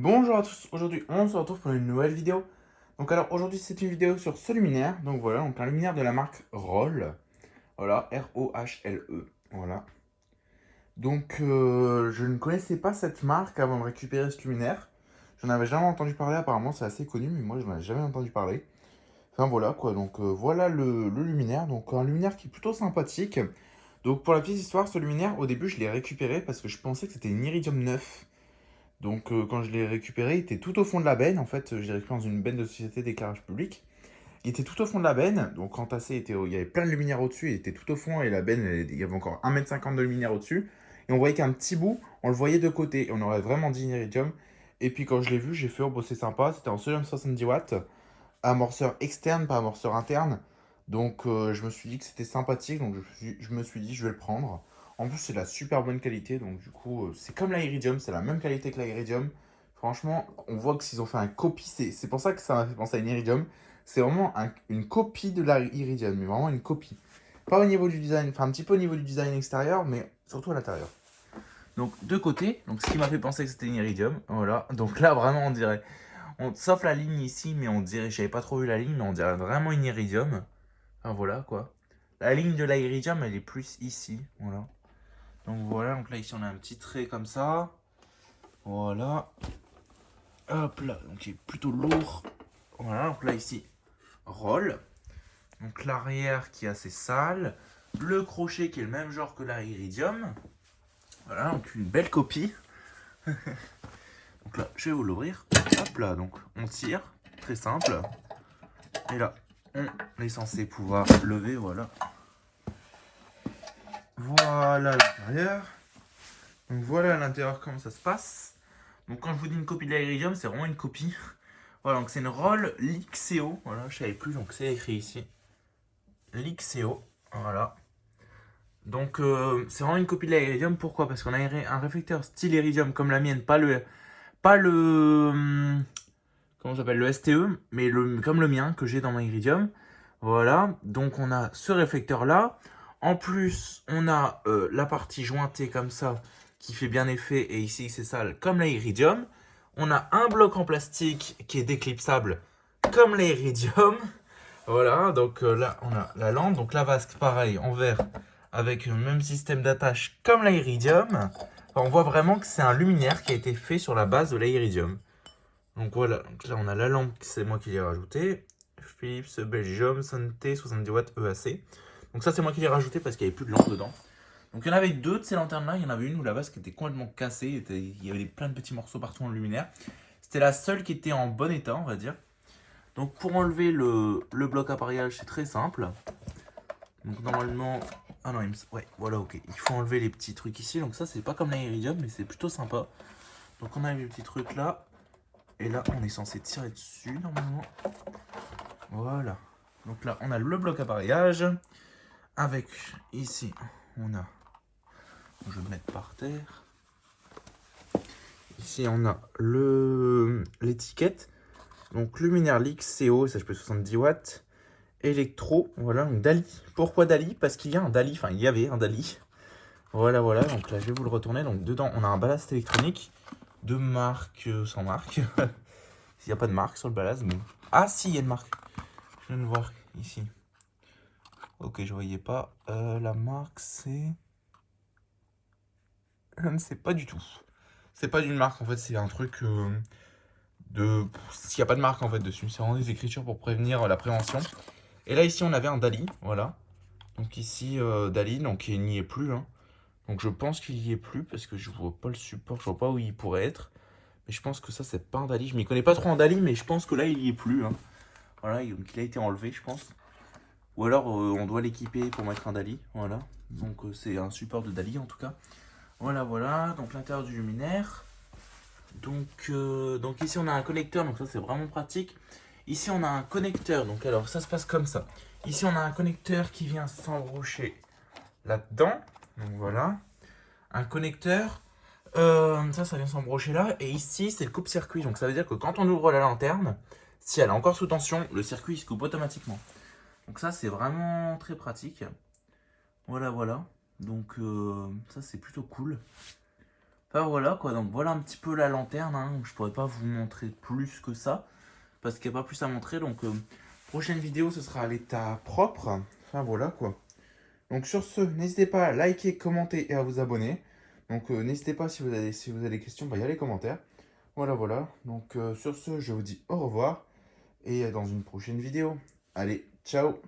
Bonjour à tous, aujourd'hui on se retrouve pour une nouvelle vidéo. Donc alors aujourd'hui c'est une vidéo sur ce luminaire. Donc voilà, donc un luminaire de la marque Roll. Voilà, R-O-H-L-E. Voilà. Donc je ne connaissais pas cette marque avant de récupérer ce luminaire. J'en avais jamais entendu parler, apparemment c'est assez connu, mais moi je n'en avais jamais entendu parler. Enfin voilà quoi, donc voilà le luminaire. Donc un luminaire qui est plutôt sympathique. Donc pour la petite histoire, ce luminaire, au début je l'ai récupéré parce que je pensais que c'était une iridium 9. Donc quand je l'ai récupéré, il était tout au fond de la benne. En fait, je l'ai récupéré dans une benne de société d'éclairage public. Il était tout au fond de la benne. Donc entassé, il y avait plein de luminaire au-dessus. Il était tout au fond et la benne, il y avait encore 1,50 m de luminaire au-dessus. Et on voyait qu'un petit bout, on le voyait de côté. Et on aurait vraiment dit iridium. Et puis quand je l'ai vu, j'ai fait, oh, bon, c'est sympa. C'était en sodium 70 watts. Amorceur externe, pas amorceur interne. Donc je me suis dit que c'était sympathique, donc je me suis dit je vais le prendre. En plus c'est de la super bonne qualité, donc du coup c'est comme la Iridium, c'est la même qualité que la Iridium. Franchement, on voit que s'ils ont fait un copie, c'est pour ça que ça m'a fait penser à une Iridium. C'est vraiment une copie de la Iridium, mais vraiment une copie. Pas au niveau du design, enfin un petit peu au niveau du design extérieur, mais surtout à l'intérieur. Donc de côté, donc ce qui m'a fait penser que c'était une Iridium, voilà. Donc là vraiment on dirait sauf la ligne ici, mais on dirait, j'avais pas trop vu la ligne, mais on dirait vraiment une iridium. Enfin voilà quoi. La ligne de la iridium, elle est plus ici, voilà. Donc voilà, donc là ici on a un petit trait comme ça. Voilà. Hop là, donc il est plutôt lourd. Voilà, donc là ici, roll. Donc l'arrière qui est assez sale. Le crochet qui est le même genre que la iridium. Voilà, donc une belle copie. Donc là, je vais vous l'ouvrir. Hop là, donc on tire, très simple. Et là, on est censé pouvoir lever, voilà. Voilà l'intérieur. Donc voilà à l'intérieur comment ça se passe. Donc quand je vous dis une copie de l'Iridium, c'est vraiment une copie. Voilà, donc c'est une Roll Lixeo. Voilà, je savais plus, donc c'est écrit ici. Lixeo. Voilà. Donc c'est vraiment une copie de l'Iridium. Pourquoi? Parce qu'on a un réflecteur style Iridium comme la mienne, pas le comment ça s'appelle, le STE, mais comme le mien que j'ai dans mon Iridium. Voilà, donc on a ce réflecteur là. En plus, on a la partie jointée comme ça qui fait bien effet, et ici c'est sale comme l'Iridium. On a un bloc en plastique qui est déclipsable comme l'Iridium. Voilà, donc là on a la lampe, donc la vasque pareil en verre avec le même système d'attache comme l'Iridium. Enfin, on voit vraiment que c'est un luminaire qui a été fait sur la base de l'Iridium. Donc voilà, donc là on a la lampe, c'est moi qui l'ai rajouté. Philips Belgium Santé 70 watts EAC. Donc ça c'est moi qui l'ai rajouté parce qu'il n'y avait plus de lampe dedans. Donc il y en avait deux de ces lanternes là, il y en avait une où la base qui était complètement cassée, il y avait plein de petits morceaux partout dans le luminaire. C'était la seule qui était en bon état on va dire. Donc pour enlever le bloc appareillage c'est très simple. Donc normalement... Ah non, ouais, voilà, ok. Il faut enlever les petits trucs ici. Donc ça c'est pas comme la Iridium mais c'est plutôt sympa. Donc on a les petits trucs là. Et là, on est censé tirer dessus, normalement. Voilà. Donc là, on a le bloc appareillage. Avec, ici, on a... Je vais le mettre par terre. Ici, on a l'étiquette. Donc, luminaire Lixeo, SHP 70 watts. Electro, voilà, donc Dali. Pourquoi Dali? Parce qu'il y a un Dali, enfin, il y avait un Dali. Voilà, voilà. Donc là, je vais vous le retourner. Donc, dedans, on a un ballast électronique de marque sans marque. S'il n'y a pas de marque sur le ballast, bon. Ah, si, il y a une marque. Je viens de voir ici. Ok, je voyais pas. La marque, c'est... Je ne sais pas du tout. C'est pas d'une marque, en fait, c'est un truc de... S'il n'y a pas de marque, en fait, dessus. C'est vraiment des écritures pour prévenir la prévention. Et là, ici, on avait un Dali, voilà. Donc ici, Dali, donc il n'y est plus. Hein. Donc je pense qu'il y est plus, parce que je vois pas le support, je vois pas où il pourrait être. Mais je pense que ça, c'est pas un Dali. Je m'y connais pas trop en Dali, mais je pense que là, il y est plus. Hein. Voilà, donc il a été enlevé, je pense. Ou alors on doit l'équiper pour mettre un Dali, voilà. Donc c'est un support de Dali en tout cas. Voilà, voilà, donc l'intérieur du luminaire. Donc ici on a un connecteur, donc ça c'est vraiment pratique. Ici on a un connecteur, donc alors ça se passe comme ça. Ici on a un connecteur qui vient s'embrocher là-dedans, donc voilà. Un connecteur, ça vient s'embrocher là. Et ici c'est le coupe-circuit, donc ça veut dire que quand on ouvre la lanterne, si elle est encore sous tension, le circuit se coupe automatiquement. Donc ça c'est vraiment très pratique. Voilà, voilà. Donc ça c'est plutôt cool. Enfin voilà quoi, donc voilà un petit peu la lanterne, hein. Je pourrais pas vous montrer plus que ça, parce qu'il n'y a pas plus à montrer, donc prochaine vidéo ce sera à l'état propre. Enfin voilà quoi. Donc sur ce, n'hésitez pas à liker, commenter et à vous abonner. Donc n'hésitez pas si vous avez des questions, bah, il y a les commentaires. Voilà voilà. Donc sur ce, je vous dis au revoir et dans une prochaine vidéo. Allez, ciao!